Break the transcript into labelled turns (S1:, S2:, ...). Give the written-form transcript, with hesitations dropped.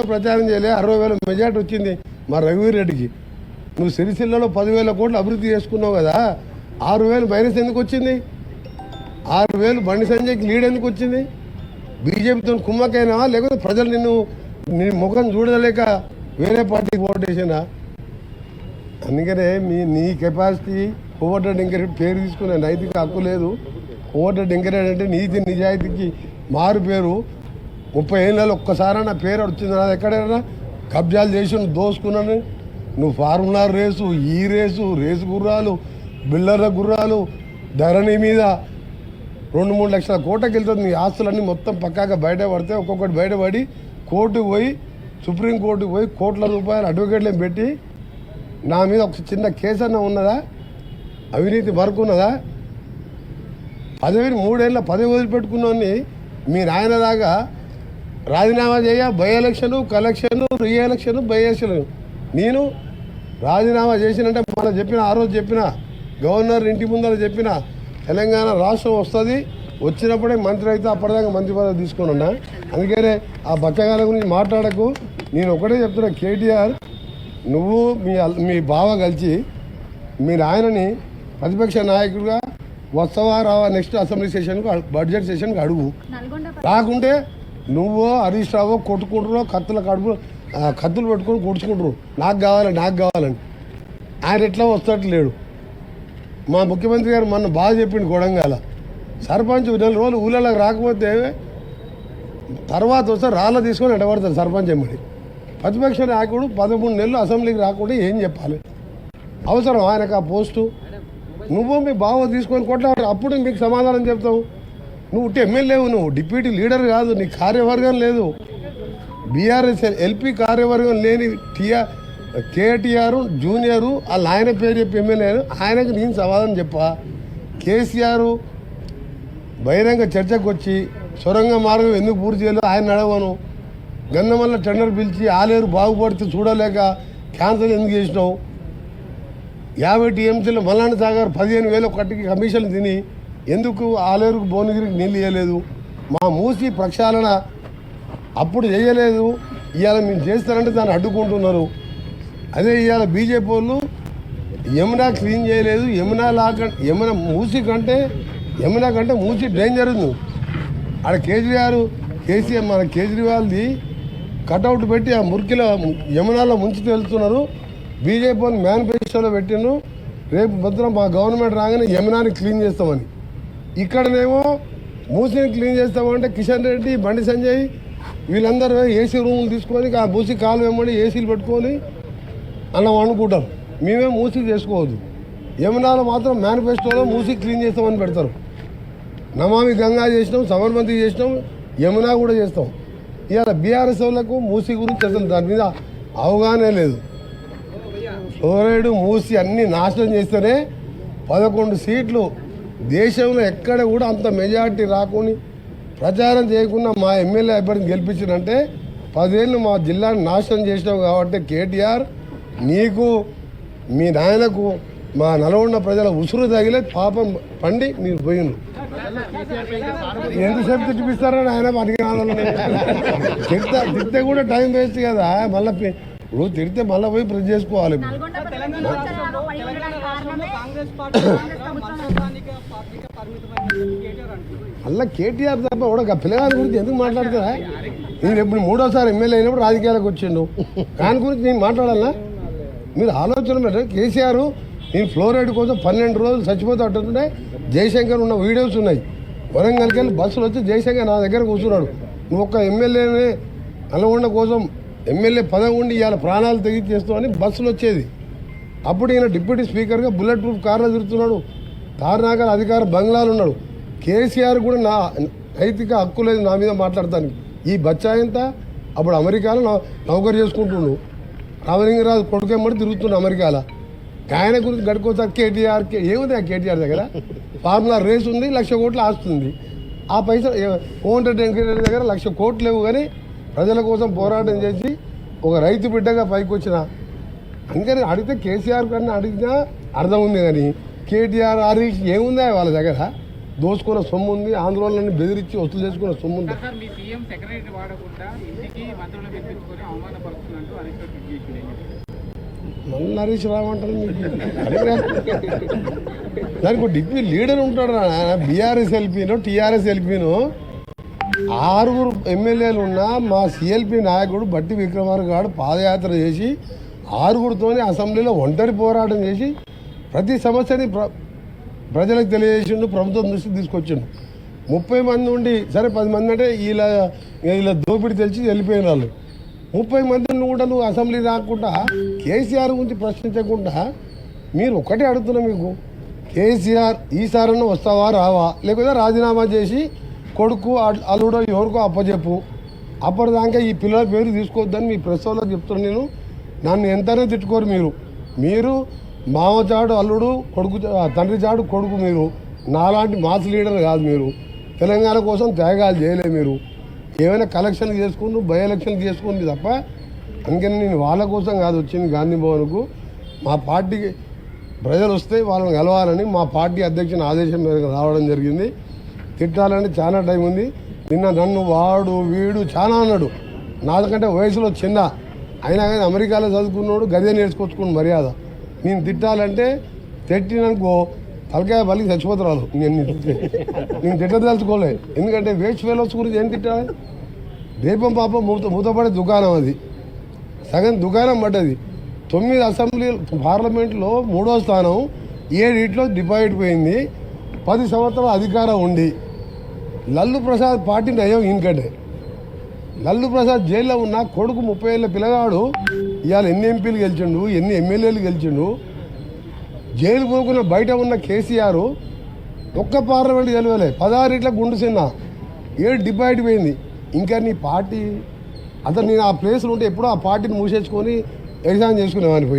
S1: ప్రచారం చేయలే 60,000 మెజార్టీ వచ్చింది మా రఘువీర్ రెడ్డికి. నువ్వు సిరిసిల్లలో 10,000 కోట్లు అభివృద్ధి చేసుకున్నావు కదా, 6,000 మైనస్ ఎందుకు వచ్చింది? 6,000 బండి సంజయ్కి లీడ్ ఎందుకు వచ్చింది? బీజేపీతో కుమ్మకైనా లేకపోతే ప్రజలు నీ ముఖం చూడలేక వేరే పార్టీకి ఓటు వేసినా? అందుకనే నీ కెపాసిటీ కోవట డెంకరెడ్డి పేరు తీసుకునే నైతిక హక్కు లేదు. కోవట డెంకరెడ్డి అంటే నీతి నిజాయితీకి మారు పేరు. 30 ఏళ్ళలో ఒక్కసారి నా పేరు వచ్చింది. నాది ఎక్కడైనా కబ్జాలు చేసి దోసుకున్నాను. నువ్వు ఫార్ములా రేసు, ఈ రేసు గుర్రాలు, బిల్డర్ల గుర్రాలు, ధరణి మీద 2-3 లక్షల కోట్లకి వెళ్తుంది. నీ ఆస్తులన్నీ మొత్తం పక్కాగా బయటపడితే ఒక్కొక్కటి బయటపడి కోర్టుకు పోయి సుప్రీంకోర్టుకు పోయి కోట్ల రూపాయలు అడ్వకేట్లను పెట్టి నా మీద ఒక చిన్న కేసు అన్న ఉన్నదా? అవినీతి వరకు ఉన్నదా? పదవిని 3 ఏళ్ళ పదవి వదిలిపెట్టుకున్నోని మీ నాయన దాకా రాజీనామా చేయ by election, collection, re election, by election. నేను రాజీనామా చేసినంటే మనం చెప్పిన ఆ రోజు చెప్పిన గవర్నర్ ఇంటి ముందర చెప్పిన తెలంగాణ రాష్ట్రం వస్తుంది, వచ్చినప్పుడే మంత్రి అయితే అప్పటిదాకా మంత్రి పదవి తీసుకొని ఉన్నా. అందుకనే ఆ బచ్చగాల గురించి మాట్లాడకు. నేను ఒకటే చెప్తున్నా, కేటీఆర్ నువ్వు మీ బావ కలిసి మీ నాయనని ప్రతిపక్ష నాయకుడిగా వస్తావా రావా నెక్స్ట్ అసెంబ్లీ సెషన్కు బడ్జెట్ సెషన్కి అడుగు. రాకుంటే నువ్వు హరీష్ రావు కొట్టుకుంటున్నావు, కత్తులు పెట్టుకొని కొడుచుకుంటారు, నాకు కావాలని. ఆయన ఎట్లా వస్తట్లేడు. మా ముఖ్యమంత్రి గారు మొన్న బాగా చెప్పిండు, కొడంగాల సర్పంచ్ 4 రోజులు ఊళ్ళలోకి రాకపోతే తర్వాత వస్తే రాళ్ళ తీసుకొని ఎడబడతారు సర్పంచ్ ఎమ్మడి. ప్రతిపక్ష నాయకుడు 13 నెలలు అసెంబ్లీకి రాకుండా ఏం చెప్పాలి? అవసరం ఆయనకు ఆ పోస్టు? నువ్వు మీ బావ తీసుకొని కొట్లాడు, అప్పుడు మీకు సమాధానం చెప్తావు. నువ్వు ఎమ్మెల్యేవు, నువ్వు డిప్యూటీ లీడర్ కాదు, నీ కార్యవర్గం లేదు. బీఆర్ఎస్ ఎల్పీ కార్యవర్గం లేని కేటీఆర్ జూనియరు వాళ్ళ ఆయన పేరు చెప్పి ఎమ్మెల్యే, ఆయనకు నేను సమాధానం చెప్పా. కేసీఆర్ బహిరంగ చర్చకు వచ్చి సొరంగ మార్గం ఎందుకు పూర్తి చేయలేదు ఆయన నడవను. గన్నమల్ల టెండర్ పిలిచి ఆలేరు బాగుపడితే చూడలేక క్యాన్సల్ ఎందుకు చేసినావు? 50 టీఎంసీలో మల్లాండ సాగర్ 15,000 కట్టికి కమిషన్ తిని ఎందుకు ఆలేరుకు భువనగిరికి నీళ్ళు ఇవ్వలేదు? మా మూసి ప్రక్షాళన అప్పుడు చేయలేదు, ఇవాళ మేము చేస్తారంటే దాన్ని అడ్డుకుంటున్నారు. అదే ఇవాళ బీజేపీ వాళ్ళు యమునా క్లీన్ చేయలేదు, యమునా మూసి కంటే మూసి డేంజర్ ఉంది. ఆడ కేసీఆర్ మన కేజ్రీవాల్ది కటౌట్ పెట్టి ఆ మురికిలో యమునాలో ముంచి వెళ్తున్నారు. బీజేపీ వాళ్ళు మేనిఫెస్టోలో పెట్టిండ్రు, రేపు భద్రం మా గవర్నమెంట్ రాగానే యమునాని క్లీన్ చేస్తామని. ఇక్కడనేమో మూసిని క్లీన్ చేస్తామంటే కిషన్ రెడ్డి, బండి సంజయ్ వీళ్ళందరూ ఏసీ రూములు తీసుకొని ఆ మూసి కాలు వెంబడి ఏసీలు పెట్టుకొని అన్నం వండుకుంటారు. మేమే మూసి చేసుకోవద్దు. యమునాలో మాత్రం మేనిఫెస్టోలో మూసి క్లీన్ చేస్తామని పెడతారు. నమామి గంగా చేసినాం, సబర్మతి చేసినాం, యమునా కూడా చేస్తాం. ఇవాళ బీఆర్ఎస్ వాళ్ళకు మూసి గురించి అసలు దాని మీద అవగాహన లేదు. ఫ్లోరైడ్ మూసి అన్ని నాశనం చేస్తేనే 11 సీట్లు దేశంలో ఎక్కడ కూడా అంత మెజార్టీ రాకుండా ప్రచారం చేయకుండా మా ఎమ్మెల్యే అభ్యర్థిని గెలిపించినంటే 10 ఏళ్ళు మా జిల్లాని నాశనం చేసినావు. కాబట్టి కేటీఆర్ నీకు మీ నాయనకు మా నల్గొండ ప్రజల ఉసురు తగిలే పాపం పండి మీరు పోయిండ్రు. ఎంతసేపు తిట్టిపిస్తారని ఆయన పనికి తిడితే కూడా టైం వేస్ట్ కదా. మళ్ళీ ఇప్పుడు తిడితే మళ్ళీ పోయి ప్రెస్ చేసుకోవాలి. మళ్ళీ కేటీఆర్ తప్ప కూడా పిల్లగారి గురించి ఎందుకు మాట్లాడతారా? నేను ఎప్పుడు 3వ ఎమ్మెల్యే అయినప్పుడు రాజకీయాలకు వచ్చిండు, దాని గురించి నేను మాట్లాడాలా? మీరు ఆలోచన పెట్టారు. కేసీఆర్ నేను ఫ్లోరైడ్ కోసం 12 రోజులు చచ్చిపోతూ అంటుంటే జయశంకర్ ఉన్న వీడియోస్ ఉన్నాయి. వరంగల్కి వెళ్ళి బస్సులు వచ్చి జయశంకర్ నా దగ్గర కూర్చున్నాడు. నువ్వు ఒక్క ఎమ్మెల్యేనే నల్గొండ కోసం ఎమ్మెల్యే పదవి ఉండి ఇవాళ ప్రాణాలు తెగించేస్తామని బస్సులు వచ్చేది. అప్పుడు ఈయన డిప్యూటీ స్పీకర్గా బుల్లెట్ ప్రూఫ్ కార్లో తిరుగుతున్నాడు, తారనాగర్ అధికార బంగ్లాలు ఉన్నాడు. కేసీఆర్ కూడా నా నైతిక హక్కు లేదు నా మీద మాట్లాడతాను. ఈ బచ్చాయంతా అప్పుడు అమెరికాలో నౌకరు చేసుకుంటుండు, రామలింగరాజు కొడుకేమ్మడి తిరుగుతుండు అమెరికాలో. ఆయన గురించి గడుకోవచ్చు. కేటీఆర్ ఏముంది ఆ కేటీఆర్ దగ్గర? ఫార్ములా రేస్ ఉంది, 1,00,000 కోట్లు ఆస్తుంది. ఆ పైసలు కోమటిరెడ్డి వెంకటరెడ్డి దగ్గర 1,00,000 కోట్లు లేవు, కానీ ప్రజల కోసం పోరాటం చేసి ఒక రైతు బిడ్డగా పైకి వచ్చిన. అందుకని అడిగితే కేసీఆర్ కన్నా అడిగినా అర్థం ఉంది, కానీ కేటీఆర్ హరీష్ ఏముందా వాళ్ళ దగ్గర? దోసుకున్న సొమ్ము ఉంది, ఆందోళనని బెదిరించి వసూలు చేసుకున్న సొమ్ము ఉంది.
S2: సార్ మీ సీఎం సెక్రటరీ వాడకుండా ఇంటికి మంత్రులను పిలిపించుకొని అవమానపరుస్తున్నట్టు హరీష్ రావు ట్వీట్ చేసింది.
S1: మళ్ళీ హరీష్ రావు అంటారు మీకు. దానికి ఒక డిప్యూటీ లీడర్ ఉంటాడు. బీఆర్ఎస్ ఎల్పీనో టీఆర్ఎస్ ఎల్పీనో 6 ఎమ్మెల్యేలు ఉన్న మా సిఎల్పి నాయకుడు బట్టి విక్రమార్క గారు పాదయాత్ర చేసి 6తోనే అసెంబ్లీలో ఒంటరి పోరాటం చేసి ప్రతి సమస్యని ప్రజలకు తెలియజేసిండు, ప్రభుత్వం దృష్టికి తీసుకొచ్చిండు. 30 మంది ఉండి సరే 10 మంది అంటే వీళ్ళ దోపిడి తెలిసి వెళ్ళిపోయిన వాళ్ళు 30 మందిని కూడా నువ్వు అసెంబ్లీ రాకుండా కేసీఆర్ గురించి ప్రశ్నించకుండా మీరు ఒకటే అడుగుతున్నా, మీకు కేసీఆర్ ఈసారన్నా వస్తావా రావా, లేకపోతే రాజీనామా చేసి కొడుకు అల్లుడో ఎవరికో అప్పచెప్పు, అప్పటిదాకా ఈ పిల్లల పేరు తీసుకోవద్దని మీ ప్రెస్ వాళ్ళకి చెప్తున్నాను. నేను నన్ను ఎంతనే తిట్టుకోరు మీరు మామచాడు అల్లుడు కొడుకు, తండ్రి చాడు కొడుకు. మీరు నాలాంటి మాస్ లీడర్ కాదు. మీరు తెలంగాణ కోసం త్యాగాలు చేయలేదు. మీరు ఏమైనా కలెక్షన్ చేసుకుని బై ఎలక్షన్ చేసుకుంది తప్ప, అందుకని నేను వాళ్ళ కోసం కాదు వచ్చింది గాంధీ భవన్కు. మా పార్టీకి ప్రజలు వస్తే వాళ్ళని కలవాలని మా పార్టీ అధ్యక్షుని ఆదేశం మేరకు రావడం జరిగింది. తిట్టాలని చాలా టైం ఉంది. నిన్న నన్ను వాడు వీడు చాలా అన్నాడు. నాకంటే వయసులో చిన్న అయినా కానీ అమెరికాలో చదువుకున్నాడు, గదే నేర్చుకొచ్చుకుని మర్యాద. నేను తిట్టాలంటే తిట్టిననుకో తలకాయ బలికి చచ్చిపోతారు. నేను తిట్టదలుచుకోలే, ఎందుకంటే వేస్ట్ ఫెలోస్ గురించి ఏం తిట్టాలి? దీపం పాపం మూతపడే దుకాణం అది, సగం దుకాణం పడ్డది. 9 అసెంబ్లీ పార్లమెంట్లో 3వ స్థానం, 7 డిపాజిట్ పోయింది. 10 సంవత్సరాల అధికారం ఉండి లల్లు ప్రసాద్ పార్టీని అయ్యో ఇంకంటే లల్లు ప్రసాద్ జైల్లో ఉన్న కొడుకు 30 ఏళ్ళ పిల్లగాడు ఇవాళ ఎన్ని ఎంపీలు గెలిచిండు, ఎన్ని ఎమ్మెల్యేలు గెలిచిండు. జైలు పోకుండా బయట ఉన్న కేసీఆర్ ఒక్క పార్లమెంట్ గెలవలే, 16 గుండు చిన్న 7 డిపాజిట్ పోయింది. ఇంకా నీ పార్టీ అతను నేను ఆ ప్లేస్లో ఉంటే ఎప్పుడో ఆ పార్టీని మూసేసుకొని ఎగ్జామ్ చేసుకునేవాడిని.